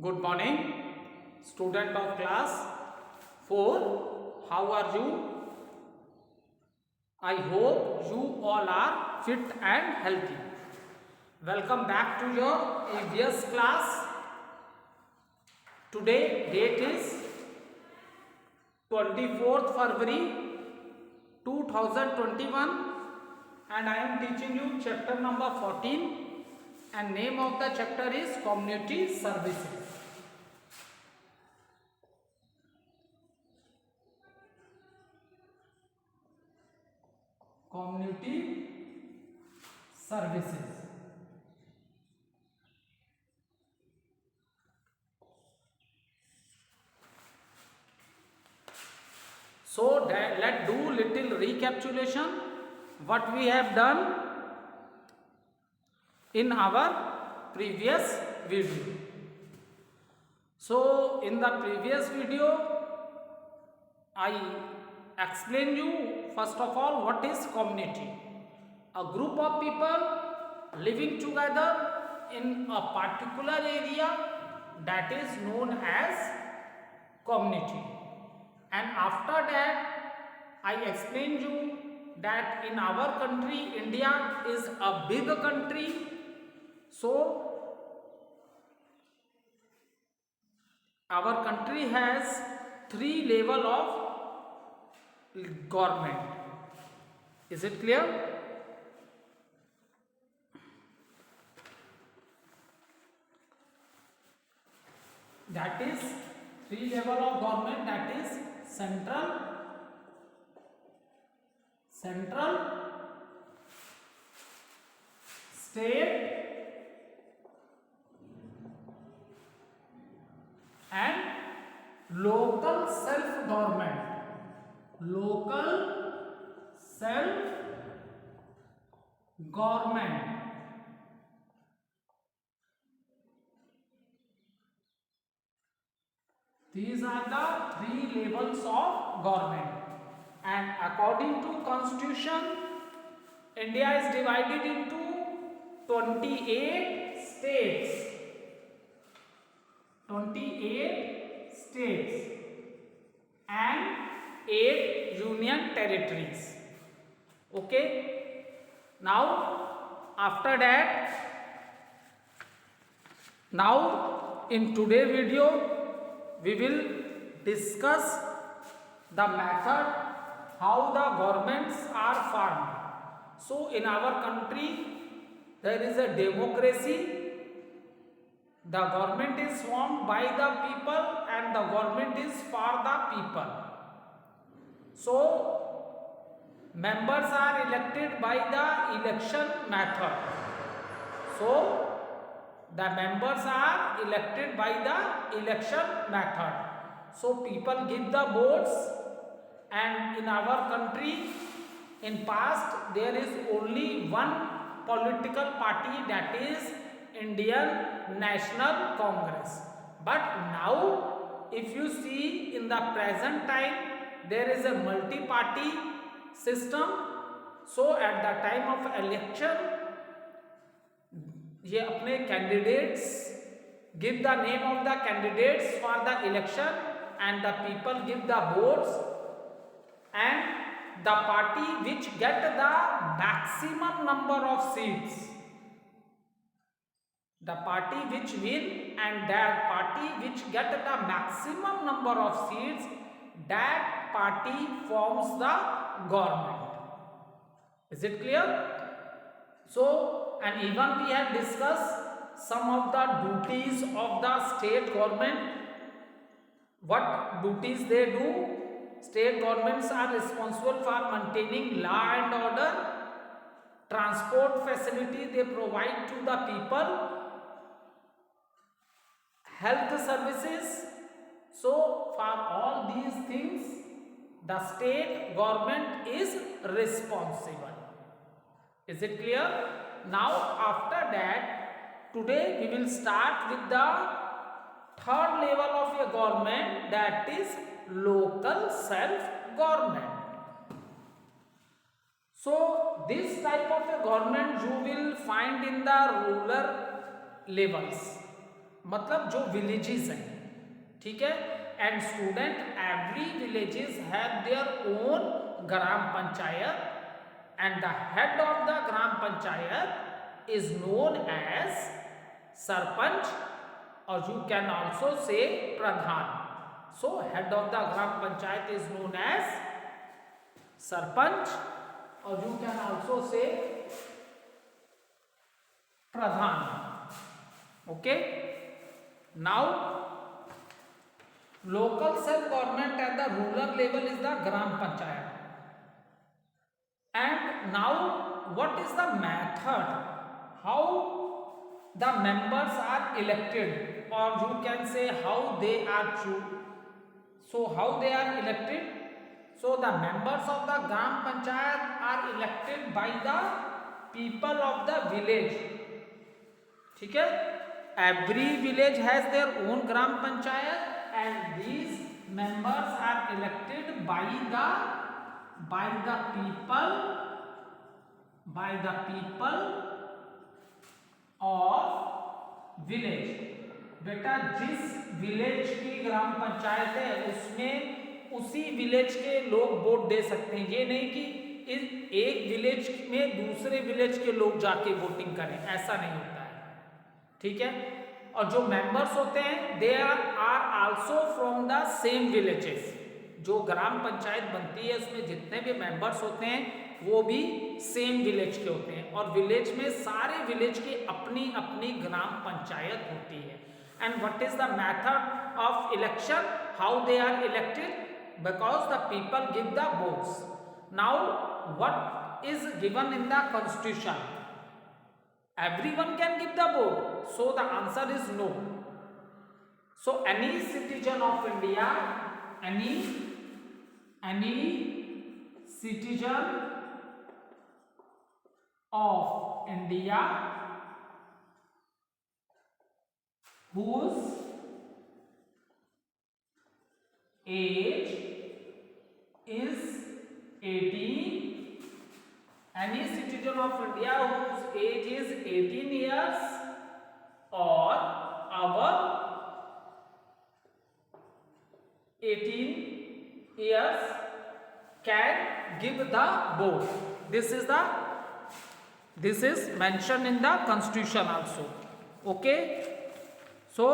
Good morning, student of class 4. How are you? I hope you all are fit and healthy. Welcome back to your EVS class. Today date is 24th February 2021 and I am teaching you chapter number 14 and name of the chapter is Community Services. Community services. So let's do little recapitulation what we have done in our previous video. So in the previous video I explain you first of all what is community. A group of people living together in a particular area that is known as community. And after that I explained you that in our country India is a big country, so our country has three level of government. Is it clear? That is three level of government, that is central, state and local self government. Local self government. These are the three levels of government, and according to constitution India is divided into 28 states. 28 states and 8 union territories. Okay, now after that, now in today's video we will discuss the method how the governments are formed. So in our country there is a democracy. The government is formed by the people and the government is for the people. So members are elected by the election method. So the members are elected by the election method. So people give the votes, and in our country in past there is only one political party, that is Indian National Congress. But now if you see in the present time there is a multi-party system. So at the time of election ये अपने candidates give the name of the candidates for the election and the people give the votes, and the party which get the maximum number of seats, the party which win and that party which get the maximum number of seats, that party forms the government. Is it clear? So, and even we have discussed some of the duties of the state government. What duties they do? State governments are responsible for maintaining law and order, transport facility they provide to the people, health services. So for all these things the state government is responsible. Is it clear? Now after that today we will start with the third level of a government, that is local self government. So this type of a government you will find in the rural levels. मतलब जो villages हैं, ठीक है। And student, every villages have their own gram panchayat and the head of the gram panchayat is known as sarpanch, or you can also say pradhan. So head of the gram panchayat is known as sarpanch, or you can also say pradhan. Okay, now local self government at the rural level is the gram panchayat. And now what is the method how the members are elected, or you can say how they are chosen? So how they are elected? So the members of the gram panchayat are elected by the people of the village, ठीक है। every village has their own gram panchayat and these members are elected by the people of village. बेटा जिस village की ग्राम पंचायत है उसमें उसी village के लोग वोट दे सकते हैं। ये नहीं कि इस एक विलेज में दूसरे विलेज के लोग जाके वोटिंग करें, ऐसा नहीं होता है, ठीक है। और जो मेंबर्स होते हैं they are also from the same villages. जो ग्राम पंचायत बनती है उसमें जितने भी मेंबर्स होते हैं वो भी सेम विलेज के होते हैं, और विलेज में सारे विलेज की अपनी अपनी ग्राम पंचायत होती है। And what is the method of election, how they are elected? Because the people give the votes. Now what is given in the constitution? Everyone can give the vote, so the answer is no. So any citizen of India, any citizen of India whose age is 18, any citizen of India whose age is 18 years or above 18 years can give the vote. This is mentioned in the constitution also. Okay, so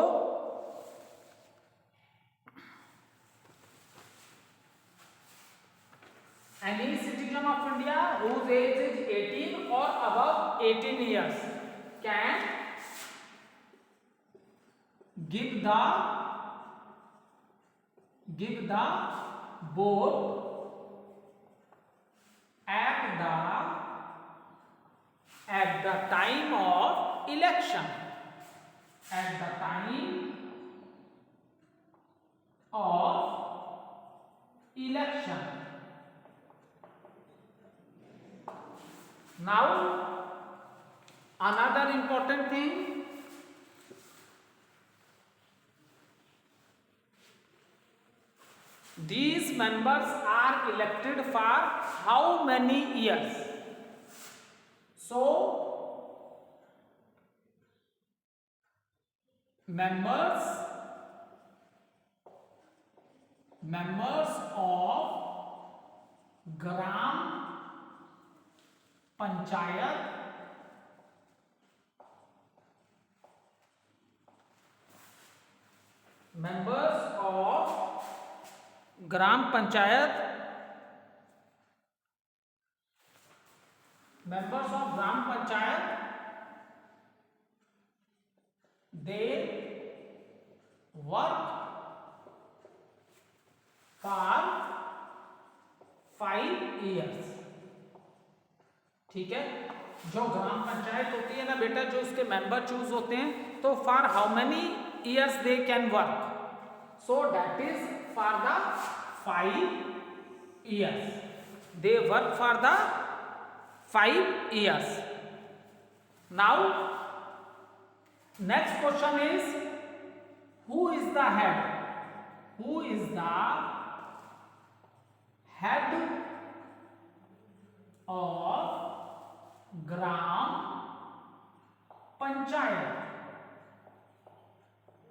any citizen of India whose age is 18 or above 18 years can give the vote at the time of election. At the time of election. Now another important thing, these members are elected for how many years? So members of gram panchayat they work for 5 years, ठीक है। जो ग्राम पंचायत होती है ना बेटा, जो उसके member choose होते हैं, तो for how many years they can work? So that is for the 5 years. They work for the 5 years. Now next question is, who is the head? Who is the head of gram panchayat?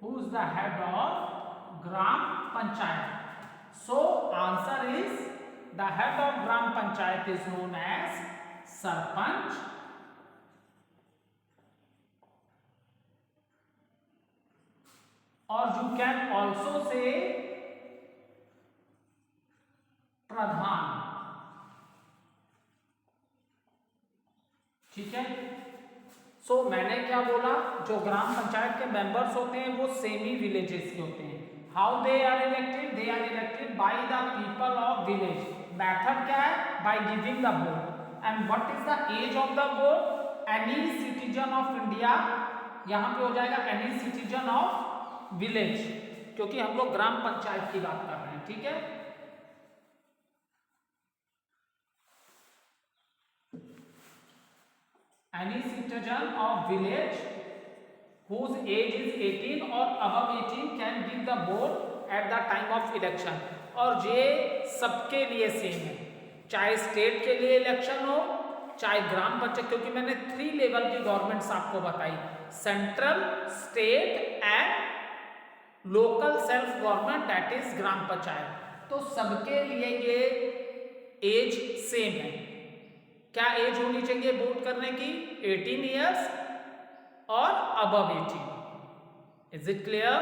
Who is the head of Gram Panchayat? So answer is the head of Gram Panchayat is known as Sarpanch, or you can also say Pradhan. ठीक है। सो मैंने क्या बोला, जो ग्राम पंचायत के members होते हैं वो सेमी विलेजेस के होते हैं। How they are elected? They are elected by the people of village. Method क्या है? By giving the vote. And what is the age of the vote? Any citizen of India, यहां पे हो जाएगा any citizen of village, क्योंकि हम लोग ग्राम पंचायत की बात कर रहे हैं। ठीक है। Any citizen of village whose age is 18 or above 18 can give the vote at the time of election। और ये सबके लिए सेम है, चाहे स्टेट के लिए इलेक्शन हो, चाहे ग्राम पंचायत, क्योंकि मैंने 3 लेवल की गवर्नमेंट्स आपको बताई, central, state and local self government, that is gram panchayat. तो सबके लिए ये एज सेम है। क्या एज होनी चाहिए वोट करने की? 18 इयर्स और above 18। Is it clear?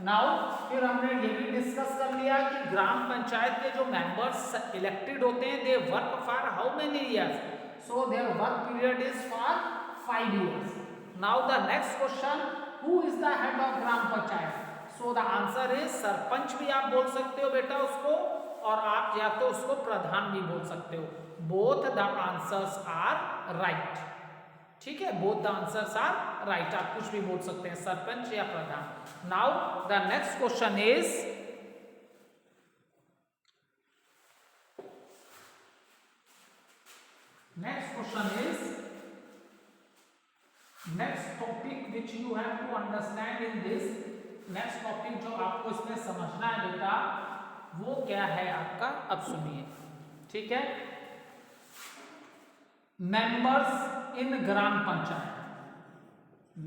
Now फिर हमने ये भी डिस्कस कर लिया कि ग्राम पंचायत के जो मेंबर्स इलेक्टेड होते हैं, they work for how many years? So their work period is for 5 years. Now the next question, who is the head of gram panchayat? So the answer is sarpanch भी आप बोल सकते हो बेटा उसको, और आप या तो उसको प्रधान भी बोल सकते हो। Both the answers are right. ठीक है, both the answers are right, आप कुछ भी बोल सकते हैं, सरपंच या pradhan. Now the next question is, next topic which you have to understand in this. Next topic जो आपको इसमें समझना है बेटा, वो क्या है आपका, अब सुनिए। ठीक है, members in gram panchayat.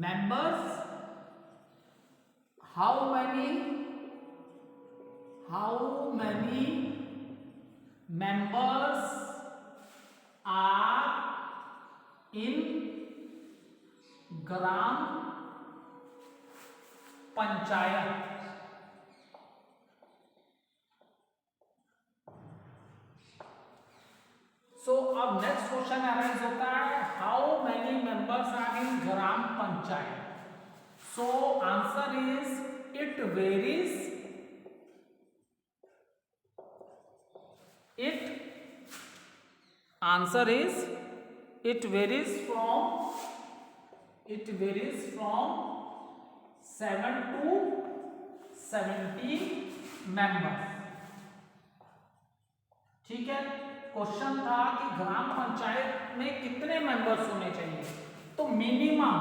Members, how many members are in gram panchayat? So अब नेक्स्ट क्वेश्चन अराइज होता है, how many members are in gram panchayat? So answer is it varies, answer is it varies from 7 to 17 members. ठीक है, क्वेश्चन था कि ग्राम पंचायत में कितने मेंबर्स होने चाहिए, तो मिनिमम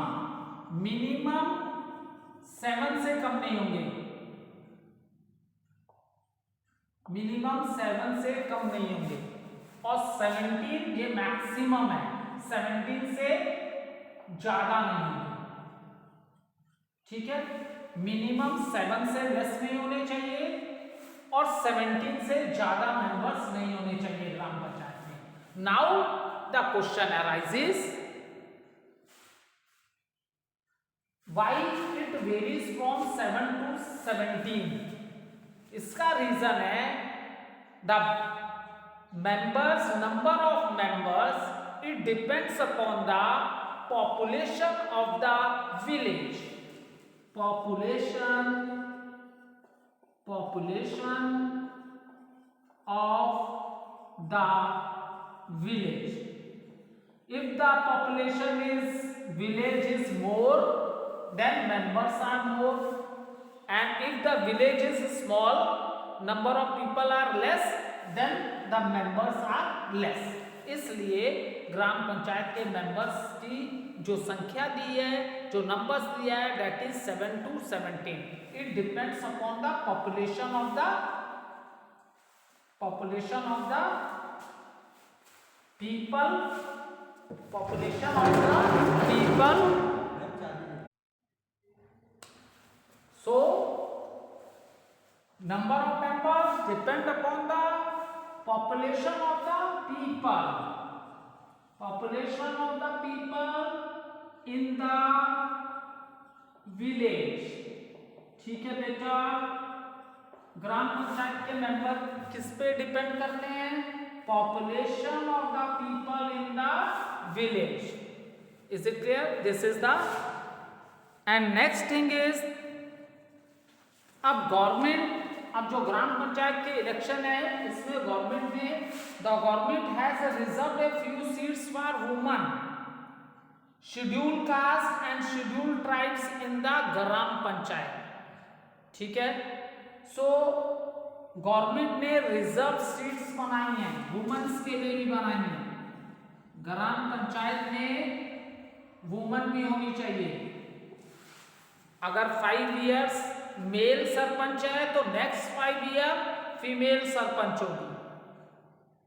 7 से कम नहीं होंगे, मिनिमम 7 से कम नहीं होंगे, और 17 ये मैक्सिमम है, 17 से ज्यादा नहीं होंगे। ठीक है, मिनिमम 7 से लेस नहीं होने चाहिए और 17 से ज्यादा मेंबर्स नहीं होने चाहिए ग्राम पंचायत में। Now the question arises, why it varies from 7 to 17? इसका रीजन है the members, number of members, it depends upon the population of the village. population of the village. If the population is village is more, then members are more, and if the village is small, number of people are less, then the members are less. इसलिए ग्राम पंचायत के members की जो संख्या दी है, जो numbers दिया है, that is 7 to 17. It depends upon the population of the people, Number of members depend upon the population of the people. Population of the people in the village. ठीक है बेटा, ग्राम पंचायत के मेंबर किस पे डिपेंड करते हैं? Population of the people in the village. Is it clear? This is the end next thing is, अब government, अब जो ग्राम पंचायत के इलेक्शन है इसमें गवर्नमेंट ने, the government has reserved a few seats for women, schedule caste and schedule tribes in the gram panchayat. ठीक है, so government ने रिजर्व सीट्स बनाई हैं, वुमेन्स के लिए भी बनाई हैं. ग्राम पंचायत में वुमेन भी होनी चाहिए. अगर 5 इयर्स मेल सरपंच है तो नेक्स्ट 5 ईयर फीमेल सरपंच होगी.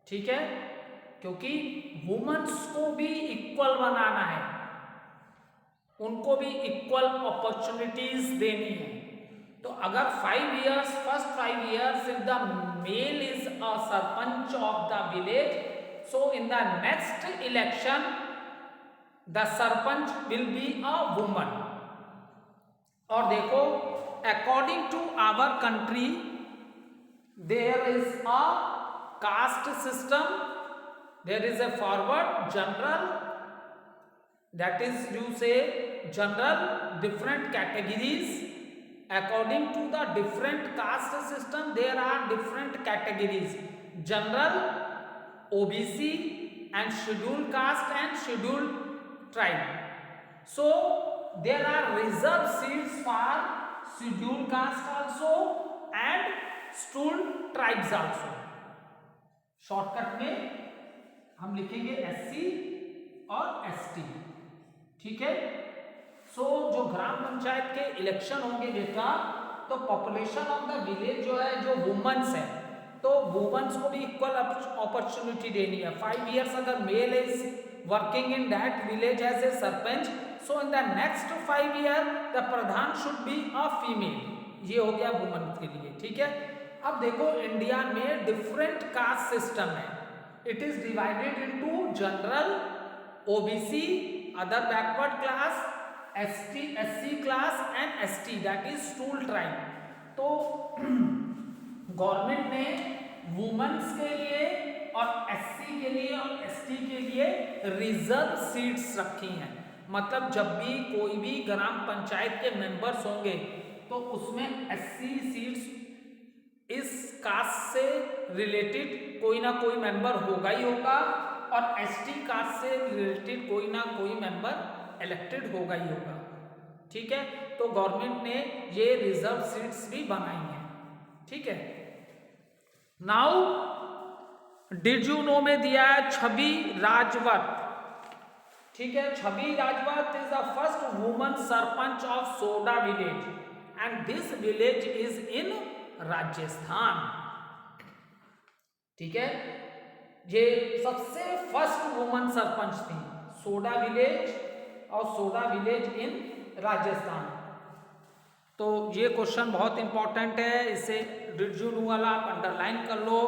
ठीक है, क्योंकि वुमेन्स को भी इक्वल बनाना है, उनको भी इक्वल अपॉर्चुनिटीज देनी है. तो अगर 5 years, first 5 years if the male is a sarpanch of the village, so in the next election the sarpanch will be a woman. और देखो, according to our country there is a caste system, there is a forward, general, that is you say general, different categories. According to the different caste system there are different categories: general, OBC and scheduled caste and scheduled tribe. So there are reserved seats for scheduled caste also and scheduled tribes also. Shortcut में हम लिखेंगे SC और ST. ठीक है, सो जो ग्राम पंचायत के election होंगे बेटा, तो पॉपुलेशन ऑफ द विलेज जो है, जो वुमेन्स है, तो वुमेन्स को भी इक्वल अपॉर्चुनिटी देनी है. 5 इयर्स अगर male is working in that village as a sarpanch, so in the next 5 year the pradhan should be a female. ये हो गया वुमेन के लिए. ठीक है, अब देखो इंडिया में डिफरेंट कास्ट सिस्टम है. It is divided into general, OBC, other backward class, ST, SC class and ST, that is scheduled tribe. तो गवर्नमेंट ने वुमेन्स के लिए और SC के लिए और ST के लिए रिजर्व सीट्स रखी हैं. मतलब जब भी कोई भी ग्राम पंचायत के मेंबर्स होंगे तो उसमें SC सीट्स, इस कास्ट से रिलेटेड कोई ना कोई मेंबर होगा ही होगा, और ST कास्ट से रिलेटेड कोई ना कोई मेंबर इलेक्टेड होगा ही होगा. ठीक है, तो गवर्नमेंट ने ये रिजर्व सीट्स भी बनाई हैं. ठीक है, नाउ डिड यू नो में दिया है छवि राजवत. ठीक है, Chhavi Rajawat is the first woman sarpanch of Soda village and this village is in Rajasthan. ठीक है, ये सबसे फर्स्ट वुमन सरपंच थी, सोडा विलेज, और सोडा विलेज इन राजस्थान. तो ये क्वेश्चन बहुत इंपॉर्टेंट है, इसे डिड यू नो वाला आप अंडरलाइन कर लो.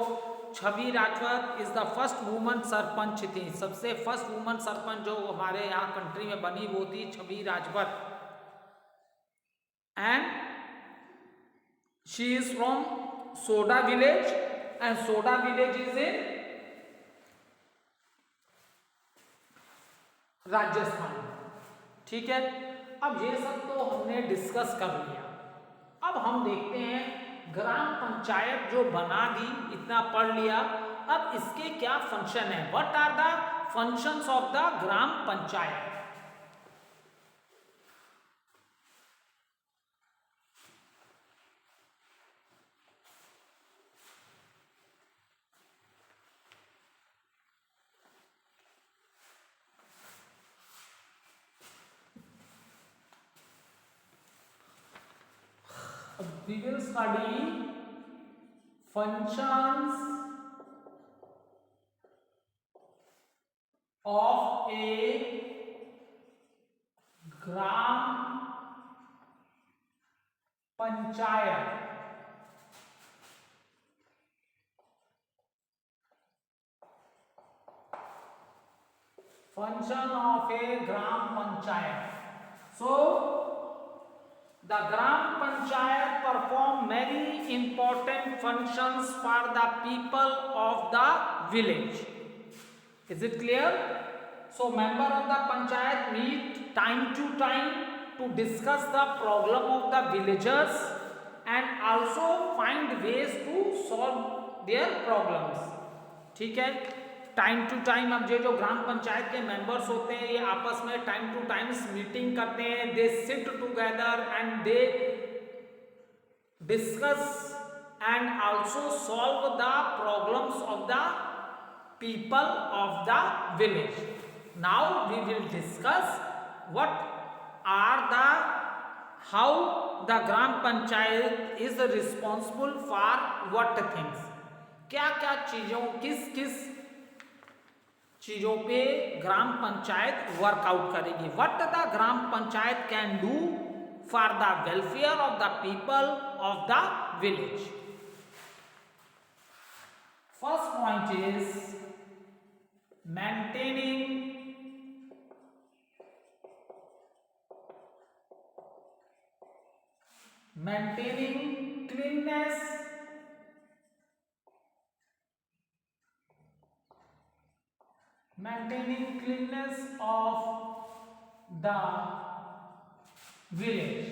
Chhavi Rajawat is the first woman sarpanch थी, सबसे फर्स्ट वुमन सरपंच जो हमारे यहाँ कंट्री में बनी वो थी Chhavi Rajawat. And she is from Soda village and Soda village is in Rajasthan. ठीक है, अब ये सब तो हमने डिस्कस कर लिया. अब हम देखते हैं ग्राम पंचायत जो बना दी, इतना पढ़ लिया, अब इसके क्या फंक्शन है. What are the functions of the gram panchayat. We will study functions of a gram panchayat. function of a gram panchayat. So the gram panchayat perform many important functions for the people of the village. Is it clear? So member of the panchayat meet time to time to discuss the problem of the villagers and also find ways to solve their problems. ठीक है, time to time अब ये जो ग्राम पंचायत के members होते हैं ये आपस में टाइम टू टाइम मीटिंग करते हैं. They sit together and they discuss and also solve the problems of the people of the village. Now we will discuss how the gram panchayat is responsible for what things. क्या क्या चीजों किस चीजों पे ग्राम panchayat workout करेगी. What the gram panchayat can do for the welfare of the people of the village. First point is maintaining cleanness of the village.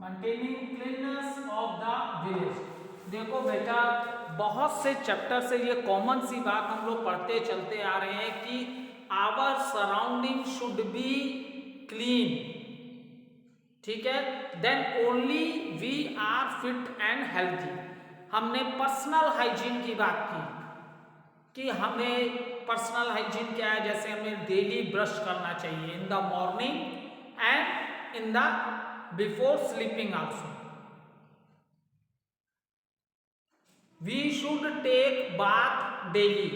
Maintaining cleanness of the village. देखो बेटा, बहुत से चैप्टर से ये कॉमन सी बात हम लोग पढ़ते चलते आ रहे हैं कि our surrounding should be clean. ठीक है, then only we are fit and healthy. हमने पर्सनल हाइजीन की बात की कि हमें पर्सनल हाइजीन क्या है. जैसे हमें डेली ब्रश करना चाहिए in the morning and in the before sleeping also. We should take bath daily.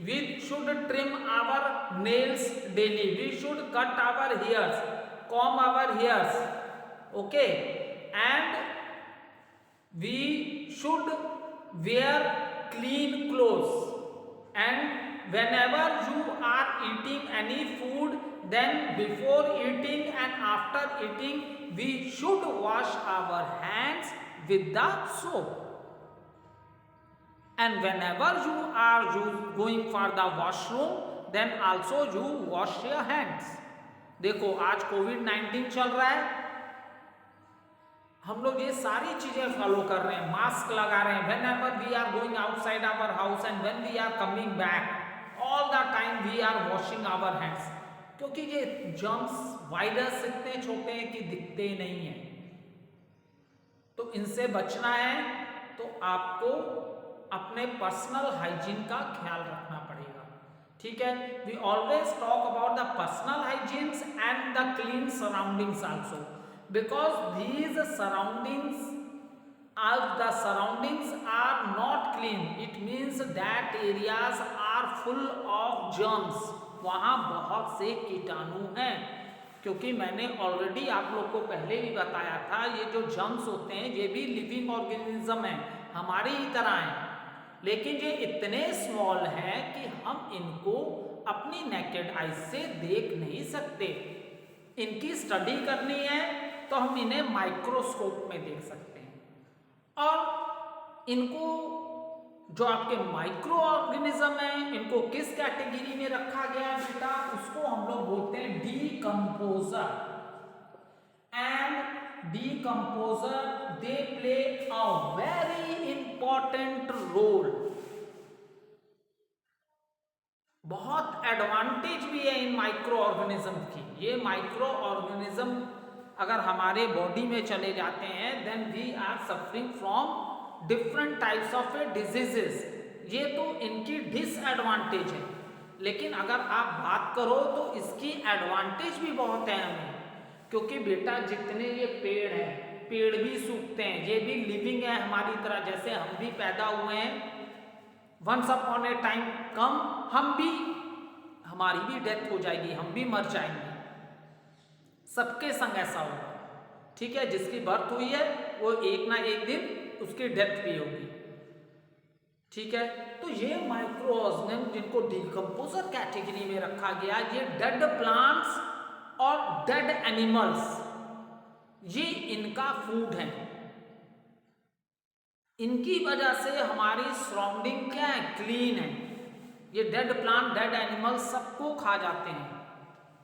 We should trim our nails daily. We should cut our hairs, comb our hairs. Okay, and we should wear clean clothes. And whenever you are eating any food, then before eating and after eating, we should wash our hands with the soap. And whenever you are going for the washroom, then also you wash your hands. देखो आज कोविड-19 चल रहा है, हम लोग ये सारी चीजें फॉलो कर रहे हैं. मास्क लगा रहे हैं whenever we are going outside our house and when we are coming back, all the time we are washing our hands. क्योंकि ये जर्म्स वायरस इतने छोटे हैं कि दिखते नहीं हैं, तो इनसे बचना है तो आपको अपने पर्सनल हाइजीन का ख्याल रखना पड़ेगा. ठीक है, we always talk about the personal hygienes and the clean surroundings also, because these surroundings are not clean. It means that areas are full of germs. वहाँ बहुत से कीटाणु हैं, क्योंकि मैंने ऑलरेडी आप लोग को पहले भी बताया था ये जो जर्म्स होते हैं ये भी लिविंग ऑर्गेनिज्म हैं, हमारी ही तरह हैं, लेकिन ये इतने स्मॉल हैं कि हम इनको अपनी नेकेड आई से देख नहीं सकते. इनकी स्टडी करनी है तो हम इन्हें माइक्रोस्कोप में देख सकते हैं. और इनको जो आपके माइक्रो ऑर्गेनिज्म है इनको किस कैटेगरी में रखा गया है बेटा, उसको हम लोग बोलते हैं decomposer. And decomposer they play a very important role. बहुत एडवांटेज भी है इन माइक्रो ऑर्गेनिज्म की. ये माइक्रो ऑर्गेनिज्म अगर हमारे बॉडी में चले जाते हैं then we are suffering from different types of diseases. ये तो इनकी डिसएडवांटेज है, लेकिन अगर आप बात करो तो इसकी एडवांटेज भी बहुत है हमें, क्योंकि बेटा जितने ये पेड़ हैं, पेड़ भी सूखते हैं, ये भी लिविंग है हमारी तरह. जैसे हम भी पैदा हुए हैं, वंस अपॉन ए टाइम कम हमारी भी डेथ हो जाएगी, हम भी मर जाएंगे. सबके संग ऐसा होगा. ठीक है, जिसकी बर्थ हुई है वो एक ना एक दिन उसकी डेथ भी होगी. ठीक है। तो ये माइक्रो ऑर्गेनिज्म जिनको डिकम्पोजर कैटेगरी में रखा गया, ये डेड प्लांट्स और डेड एनिमल्स, ये इनका फूड है। इनकी वजह से हमारी सराउंडिंग क्या है, क्लीन है। ये डेड प्लांट डेड एनिमल्स सबको खा जाते हैं,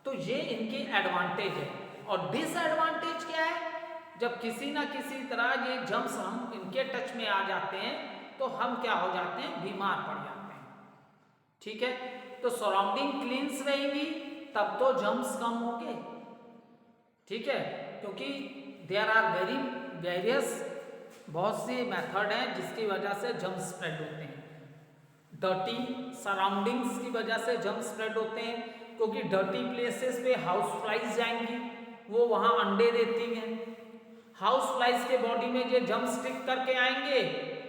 तो ये इनकी एडवांटेज है। और डिसएडवांटेज क्या है, जब किसी ना किसी तरह ये जर्म्स हम इनके टच में आ जाते हैं तो हम क्या हो जाते हैं, बीमार पड़ जाते हैं। ठीक है, तो सराउंडिंग क्लीन्स रहेगी तब तो जर्म्स कम होंगे। ठीक है, क्योंकि देयर आर वेरियस बहुत सी मेथड हैं जिसकी वजह से जर्म्स स्प्रेड होते हैं। डर्टी सराउंडिंग्स की वजह से जर्म्स स्प्रेड होते हैं, क्योंकि डर्टी प्लेसेस पे हाउस फ्लाइज जाएंगी, वो वहाँ अंडे देती हैं। हाउस फ्लाइज के बॉडी में ये जर्म्स स्टिक करके आएंगे,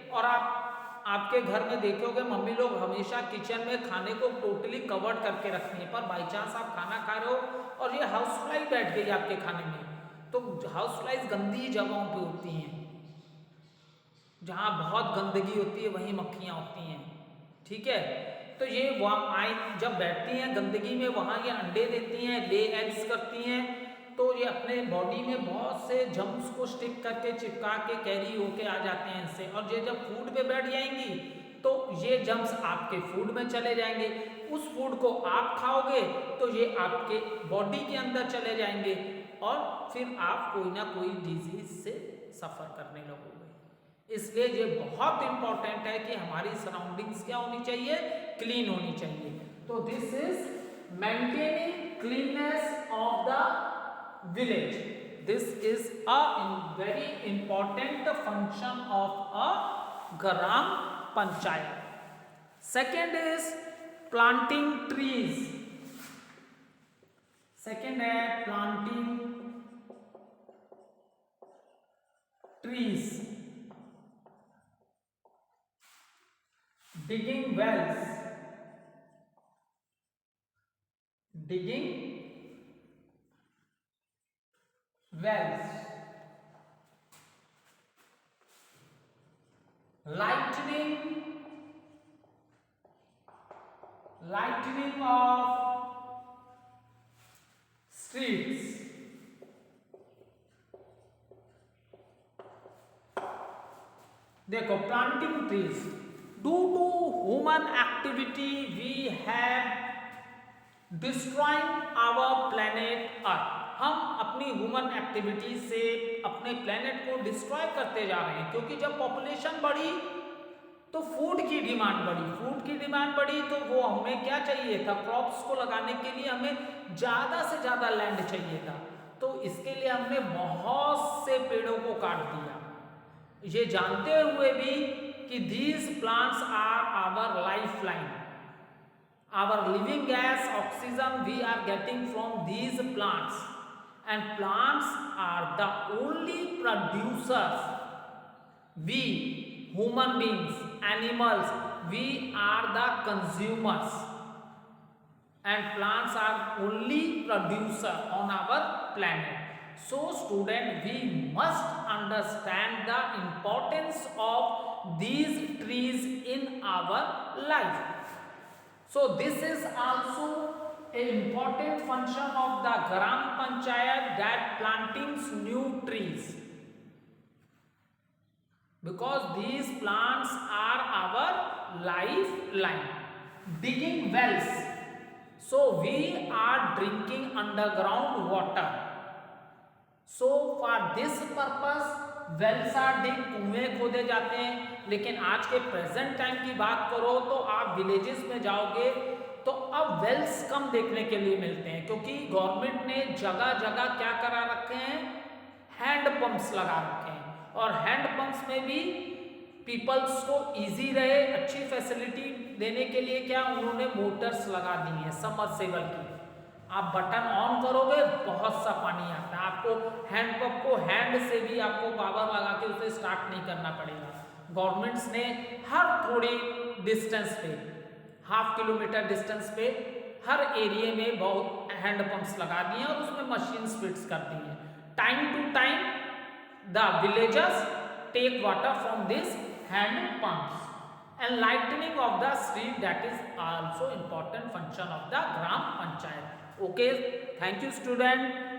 और आपके घर में देखोगे मम्मी लोग हमेशा किचन में खाने को टोटली कवर्ड करके रखती हैं, पर बाई चांस आप खाना खा रहे हो और ये हाउस फ्लाई बैठ गई आपके खाने में, तो हाउस फ्लाइज गंदी जगहों पे होती हैं, जहाँ बहुत गंदगी होती है वहीं मक्खियाँ होती हैं। ठीक है, तो ये वहाँ जब बैठती हैं गंदगी में, वहाँ ये अंडे देती हैं, ले एग्स करती हैं, तो ये अपने बॉडी में बहुत से जर्म्स को स्टिक करके चिपका के कैरी होके आ जाते हैं इनसे, और ये जब फूड पे बैठ जाएंगी तो ये जर्म्स आपके फूड में चले जाएंगे। उस फूड को आप खाओगे तो ये आपके बॉडी के अंदर चले जाएंगे, और फिर आप कोई ना कोई डिजीज से सफ़र करने लगोगे। इसलिए ये बहुत इंपॉर्टेंट है कि हमारी सराउंडिंग्स क्या होनी चाहिए, क्लीन होनी चाहिए। तो this is maintaining cleanliness of the village. This is a very important function of a gram panchayat. Second is planting trees. Second है planting trees, digging wells, digging wells, lightening of streets, देखो planting trees, due to human activity we have destroying our planet earth। हम अपनी human activity से अपने planet को destroy करते जा रहे हैं, क्योंकि जब पॉपुलेशन बढ़ी तो फूड की डिमांड बढ़ी, तो वो हमें क्या चाहिए था, क्रॉप्स को लगाने के लिए हमें ज़्यादा से ज़्यादा लैंड चाहिए था, तो इसके लिए हमने बहुत से पेड़ों को काट दिया, ये जानते हुए भी कि these plants are our lifeline, our living gas oxygen we are getting from these plants, and plants are the only producers, we human beings, animals, we are the consumers, and plants are only producer on our planet. So student, we must understand the importance of these trees in our life. So this is also an important function of the Gram Panchayat, that planting new trees, because these plants are our lifeline. Digging wells, so we are drinking underground water, so for this purpose wells are dig, कुएं खोदे जाते हैं। लेकिन आज के present time की बात करो तो आप विलेजेस में जाओगे तो अब वेल्स कम देखने के लिए मिलते हैं, क्योंकि गवर्नमेंट ने जगह जगह क्या करा रखे हैं, हैंड पंप्स लगा रखे हैं, और हैंड पंप्स में भी पीपल्स को इजी रहे, अच्छी फैसिलिटी देने के लिए क्या उन्होंने मोटर्स लगा दी हैं सबमर्सिबल की। आप बटन ऑन करोगे बहुत सा पानी आता है, आपको हैंड पंप को हैंड से भी आपको पावर लगा के उसे स्टार्ट नहीं करना पड़ेगा। गवर्नमेंट्स ने हर थोड़ी डिस्टेंस पे, हाफ किलोमीटर डिस्टेंस पे हर एरिया में बहुत हैंड पंप्स लगा दिए और उसमें मशीन फिट्स कर दी हैं। Time to time the villagers take water from this hand pumps. enlightening of the street, that is also important function of the gram panchayat. Okay, thank you student.